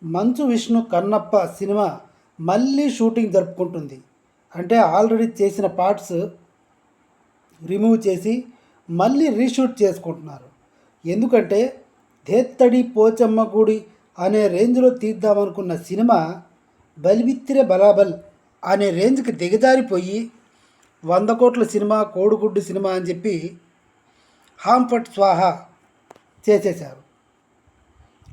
Manchu Vishnu Kannappa cinema మళ్ళీ shooting జరుపుకుంటుంది. అంటే ఆల్రెడీ చేసిన పార్ట్స్ రిమూవ్ చేసి మళ్ళీ రీషూట్ చేసుకుంటున్నారు. ఎందుకంటే ధేత్తడి పోచమ్మ గుడి అనే రేంజ్లో తీద్దామనుకున్న సినిమా బలిబిత్తిరే బలాబల్ అనే రేంజ్కి దిగజారిపోయి 100 కోట్ల సినిమా, కోడిగుడ్డు సినిమా అని చెప్పి హాంఫట్ స్వాహా చేసేశారు.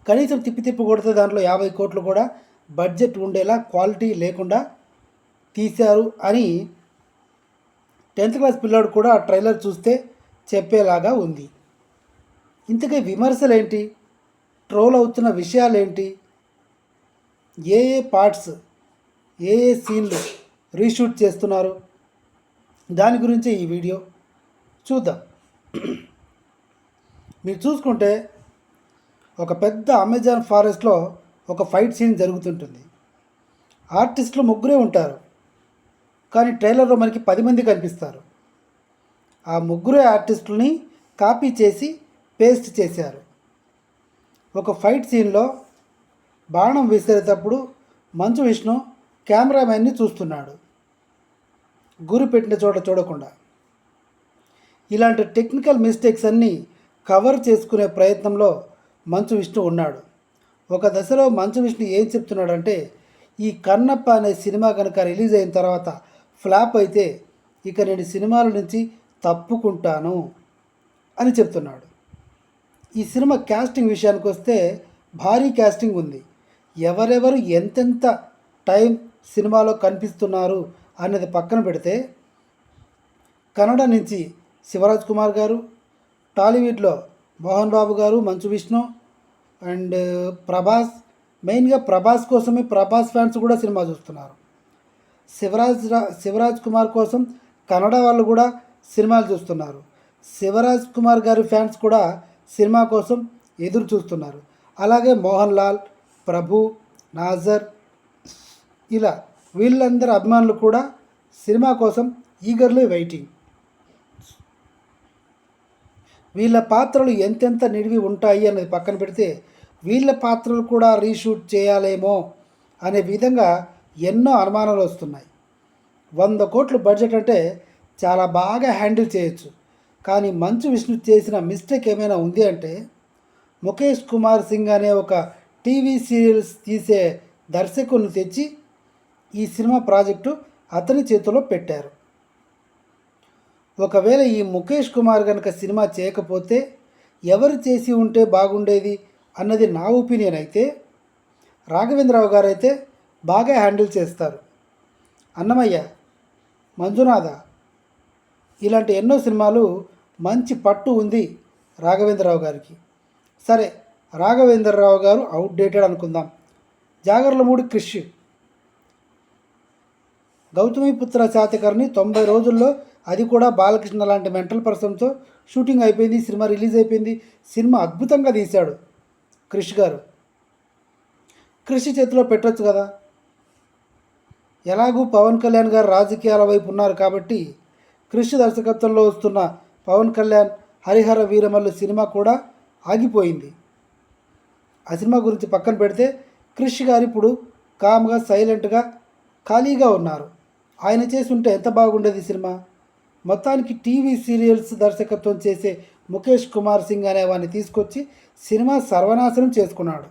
కనీసం తిప్పి కొడితే దాంట్లో 50 కోట్లు కూడా బడ్జెట్ ఉండేలా క్వాలిటీ లేకుండా తీశారు అని 10th క్లాస్ పిల్లాడు కూడా ఆ ట్రైలర్ చూస్తే చెప్పేలాగా ఉంది. ఇంతకీ విమర్శలు ఏంటి, ట్రోల్ అవుతున్న విషయాలు ఏంటి, ఏ పార్ట్స్ ఏ సీన్లు రీషూట్ చేస్తున్నారు, దాని గురించి ఈ వీడియో చూద్దాం. మీరు చూసుకుంటే ఒక పెద్ద అమెజాన్ ఫారెస్ట్లో ఒక ఫైట్ సీన్ జరుగుతుంటుంది. ఆర్టిస్టులు ముగ్గురే ఉంటారు, కానీ ట్రైలర్లో మనకి 10 మంది కనిపిస్తారు. ఆ ముగ్గురే ఆర్టిస్టులని కాపీ చేసి పేస్ట్ చేశారు. ఒక ఫైట్ సీన్లో బాణం విసిరేటప్పుడు మంచు విష్ణు కెమెరామ్యాన్ని చూస్తున్నాడు, గురి పెట్టిన చోట చూడకుండా. ఇలాంటి టెక్నికల్ మిస్టేక్స్ అన్నీ కవర్ చేసుకునే ప్రయత్నంలో మంచు విష్ణు ఉన్నాడు. ఒక దశలో మంచు విష్ణు ఏం చెప్తున్నాడంటే, ఈ కన్నప్ప అనే సినిమా కనుక రిలీజ్ అయిన తర్వాత ఫ్లాప్ అయితే ఇక నేను సినిమాల నుంచి తప్పుకుంటాను అని చెప్తున్నాడు. ఈ సినిమా క్యాస్టింగ్ విషయానికి వస్తే భారీ క్యాస్టింగ్ ఉంది. ఎవరెవరు ఎంతెంత టైం సినిమాలో కనిపిస్తున్నారు అనేది పక్కన పెడితే, కన్నడ నుంచి శివరాజ్ కుమార్ గారు, టాలీవుడ్లో మోహన్ బాబు గారు, మంచు విష్ణు అండ్ ప్రభాస్. మెయిన్గా ప్రభాస్ కోసమే ప్రభాస్ ఫ్యాన్స్ కూడా సినిమా చూస్తున్నారు. శివరాజ్ కుమార్ కోసం కన్నడ వాళ్ళు కూడా సినిమాలు చూస్తున్నారు. శివరాజ్ కుమార్ గారి ఫ్యాన్స్ కూడా సినిమా కోసం ఎదురు చూస్తున్నారు. అలాగే మోహన్ లాల్, ప్రభు, నాజర్, ఇలా వీళ్ళందరి అభిమానులు కూడా సినిమా కోసం ఈగర్లీ వెయిటింగ్. వీళ్ళ పాత్రలు ఎంతెంత నిడివి ఉంటాయి అన్నది పక్కన పెడితే, వీళ్ళ పాత్రలు కూడా రీషూట్ చేయాలేమో అనే విధంగా ఎన్నో అనుమానాలు వస్తున్నాయి. 100 కోట్లు బడ్జెట్ అంటే చాలా బాగా హ్యాండిల్ చేయొచ్చు. కానీ మంచు విష్ణు చేసిన మిస్టేక్ ఏమైనా ఉంది అంటే, ముఖేష్ కుమార్ సింగ్ అనే ఒక టీవీ సీరియల్స్ తీసే దర్శకుని తెచ్చి ఈ సినిమా ప్రాజెక్టు అతని చేతిలో పెట్టారు. ఒకవేళ ఈ ముఖేష్ కుమార్ కనుక సినిమా చేయకపోతే ఎవరు చేసి ఉంటే బాగుండేది అన్నది నా ఒపీనియన్. అయితే రాఘవేంద్రరావు గారు అయితే బాగా హ్యాండిల్ చేస్తారు. అన్నమయ్య, మంజునాథ ఇలాంటి ఎన్నో సినిమాలు మంచి పట్టు ఉంది రాఘవేంద్రరావు గారికి. సరే, రాఘవేంద్రరావు గారు అవుట్డేటెడ్ అనుకుందాం. జాగర్లమూడి క్రిష్, గౌతమిపుత్ర శాతకర్ణి 90 రోజుల్లో, అది కూడా బాలకృష్ణ లాంటి మెంటల్ పర్సన్తో షూటింగ్ అయిపోయింది, సినిమా రిలీజ్ అయిపోయింది. సినిమా అద్భుతంగా తీశాడు క్రిష్ గారు. క్రిష్ చేతిలో పెట్టవచ్చు కదా. ఎలాగూ పవన్ కళ్యాణ్ గారు రాజకీయాల వైపు ఉన్నారు కాబట్టి క్రిష్ దర్శకత్వంలో వస్తున్న పవన్ కళ్యాణ్ హరిహర వీరమల్లు సినిమా కూడా ఆగిపోయింది. ఆ సినిమా గురించి పక్కన పెడితే క్రిష్ గారు ఇప్పుడు కామ్గా సైలెంట్గా ఖాళీగా ఉన్నారు. ఆయన చేసి ఉంటే ఎంత బాగుండేది సినిమా. మొత్తానికి టీవీ సీరియల్స్ దర్శకత్వం చేసే ముఖేష్ కుమార్ సింగ్ అనే వాడిని తీసుకొచ్చి సినిమా సర్వనాశనం చేసుకున్నాడు.